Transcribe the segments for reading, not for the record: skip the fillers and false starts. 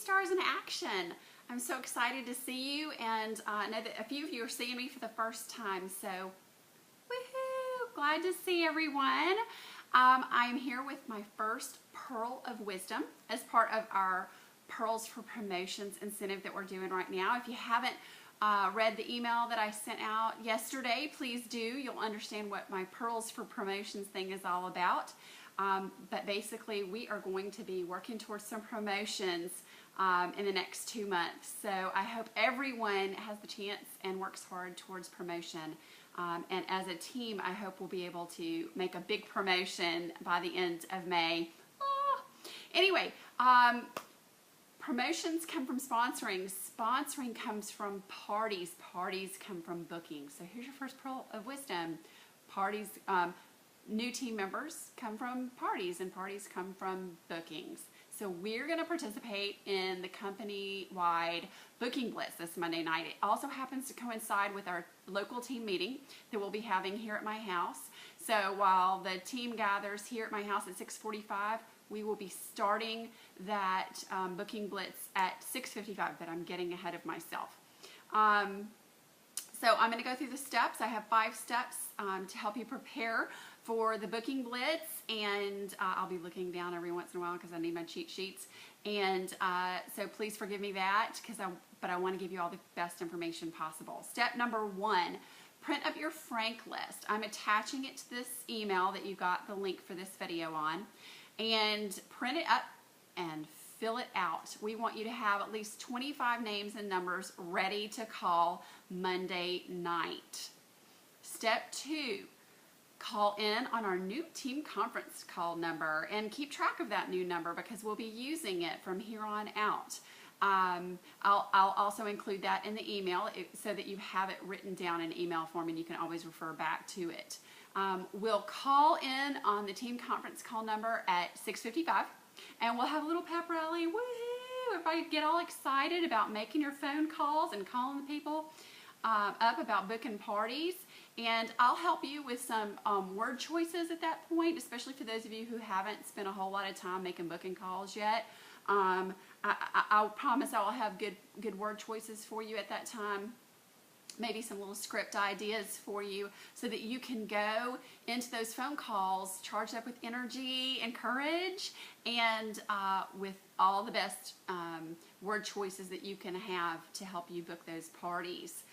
stars in action. I'm so excited to see you, and I know that a few of you are seeing me for the first time, so woohoo! Glad to see everyone. I'm here with my first Pearl of Wisdom as part of our Pearls for Promotions incentive that we're doing right now. If you haven't read the email that I sent out yesterday, please do. You'll understand what my Pearls for Promotions thing is all about. But basically, we are going to be working towards some promotions in the next 2 months. So I hope everyone has the chance and works hard towards promotion. And as a team, I hope we'll be able to make a big promotion by the end of May. Anyway, promotions come from sponsoring. Sponsoring comes from parties. Parties come from booking. So here's your first Pearl of Wisdom. Parties, new team members come from parties, and parties come from bookings. So we're going to participate in the company-wide booking blitz this Monday night. It also happens to coincide with our local team meeting that we'll be having here at my house. So while the team gathers here at my house at 6:45, we will be starting that booking blitz at 6:55, but I'm getting ahead of myself. So I'm going to go through the steps. I have 5 steps to help you prepare for the booking blitz, and I'll be looking down every once in a while because I need my cheat sheets. And so please forgive me that, but I want to give you all the best information possible. Step number 1, print up your Frank list. I'm attaching it to this email that you got the link for this video on, and print it up and fill it out. We want you to have at least 25 names and numbers ready to call Monday night. Step 2, call in on our new team conference call number and keep track of that new number because we'll be using it from here on out. I'll also include that in the email so that you have it written down in email form and you can always refer back to it. We'll call in on the team conference call number at 6:55. And we'll have a little pep rally. Woohoo! Everybody get all excited about making your phone calls and calling the people up about booking parties. And I'll help you with some word choices at that point, especially for those of you who haven't spent a whole lot of time making booking calls yet. I'll promise I'll have good word choices for you at that time. Maybe some little script ideas for you so that you can go into those phone calls charged up with energy and courage and with all the best word choices that you can have to help you book those parties.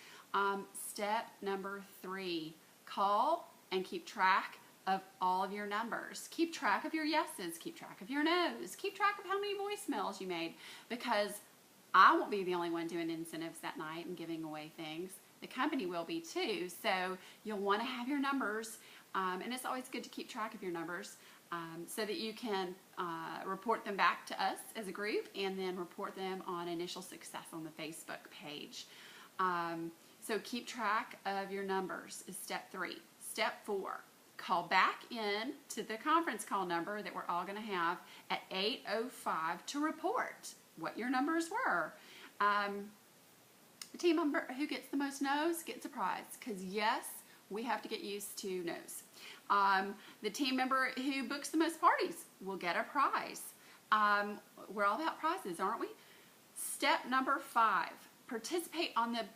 Step number 3, call and keep track of all of your numbers. Keep track of your yeses, keep track of your nos, keep track of how many voicemails you made, because I won't be the only one doing incentives that night and giving away things. The company will be too, so you'll want to have your numbers, and it's always good to keep track of your numbers so that you can report them back to us as a group and then report them on Initial Success on the Facebook page. So keep track of your numbers is step 3. Step 4, call back in to the conference call number that we're all going to have at 8:05 to report what your numbers were. The team member who gets the most no's gets a prize, because yes, we have to get used to no's. The team member who books the most parties will get a prize. We're all about prizes, aren't we? Step number 5, participate on the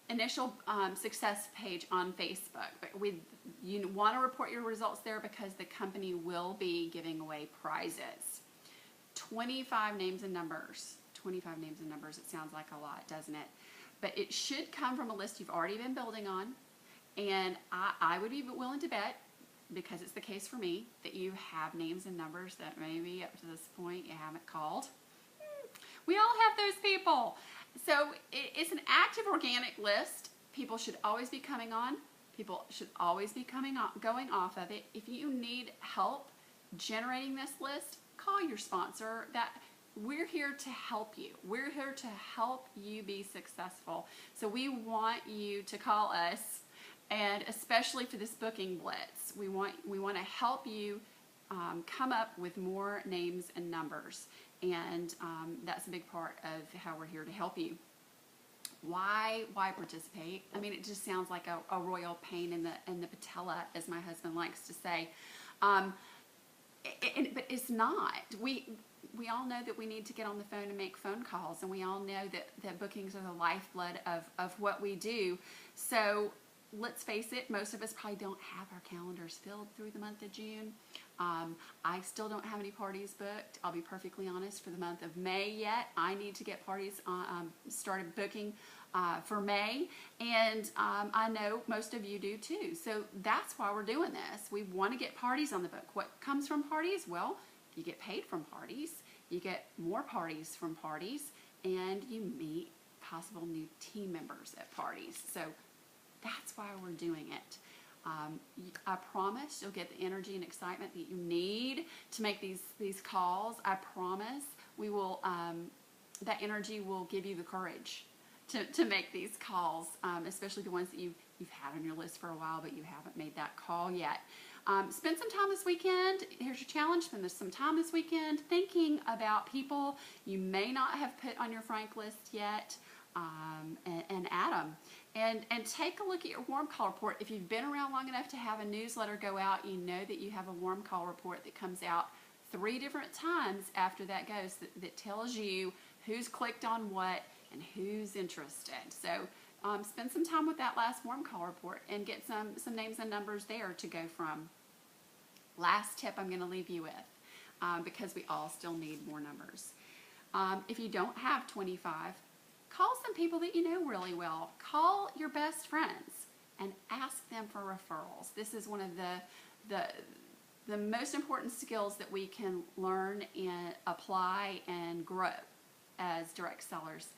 Initial Success page on Facebook. But you want to report your results there because the company will be giving away prizes. 25 names and numbers. 25 names and numbers, it sounds like a lot, doesn't it? But it should come from a list you've already been building on, and I would be willing to bet, because it's the case for me, that you have names and numbers that maybe up to this point you haven't called. We all have those people. So it's an active organic list. People should always be coming on. People should always be going off of it. If you need help generating this list, call your sponsor. We're here to help you. We're here to help you be successful. So we want you to call us, and especially for this booking blitz, we want to help you come up with more names and numbers, and that's a big part of how we're here to help you. Why participate? I mean, it just sounds like a royal pain in the patella, as my husband likes to say. But it's not. we all know that we need to get on the phone and make phone calls, and we all know that bookings are the lifeblood of what we do. So let's face it, most of us probably don't have our calendars filled through the month of June. I still don't have any parties booked. I'll be perfectly honest, for the month of May yet. I need to get parties started booking for May, and I know most of you do too. So that's why we're doing this. We want to get parties on the book. What comes from parties? Well, you get paid from parties, you get more parties from parties, and you meet possible new team members at parties. So that's why we're doing it. I promise you'll get the energy and excitement that you need to make these calls. I promise we will, that energy will give you the courage to make these calls, especially the ones that you've had on your list for a while, but you haven't made that call yet. Spend some time this weekend. Here's your challenge. Spend some time this weekend thinking about people you may not have put on your Frank list yet, and add them. And take a look at your warm call report. If you've been around long enough to have a newsletter go out, you know that you have a warm call report that comes out 3 different times after that goes, that tells you who's clicked on what and who's interested. So spend some time with that last warm call report and get some names and numbers there to go from. Last tip I'm going to leave you with, because we all still need more numbers. If you don't have 25, call some people that you know really well. Call your best friends and ask them for referrals. This is one of the most important skills that we can learn and apply and grow as direct sellers.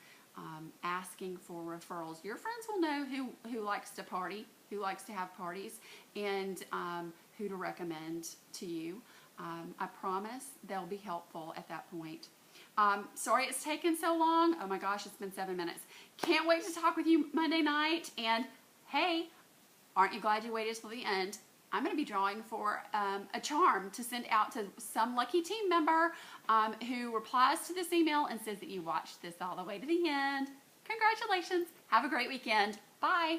Asking for referrals. Your friends will know who likes to party, who likes to have parties, and who to recommend to you. I promise they'll be helpful at that point. Sorry it's taken so long. Oh my gosh, it's been 7 minutes. Can't wait to talk with you Monday night. And hey, aren't you glad you waited till the end? I'm going to be drawing for a charm to send out to some lucky team member who replies to this email and says that you watched this all the way to the end. Congratulations. Have a great weekend. Bye.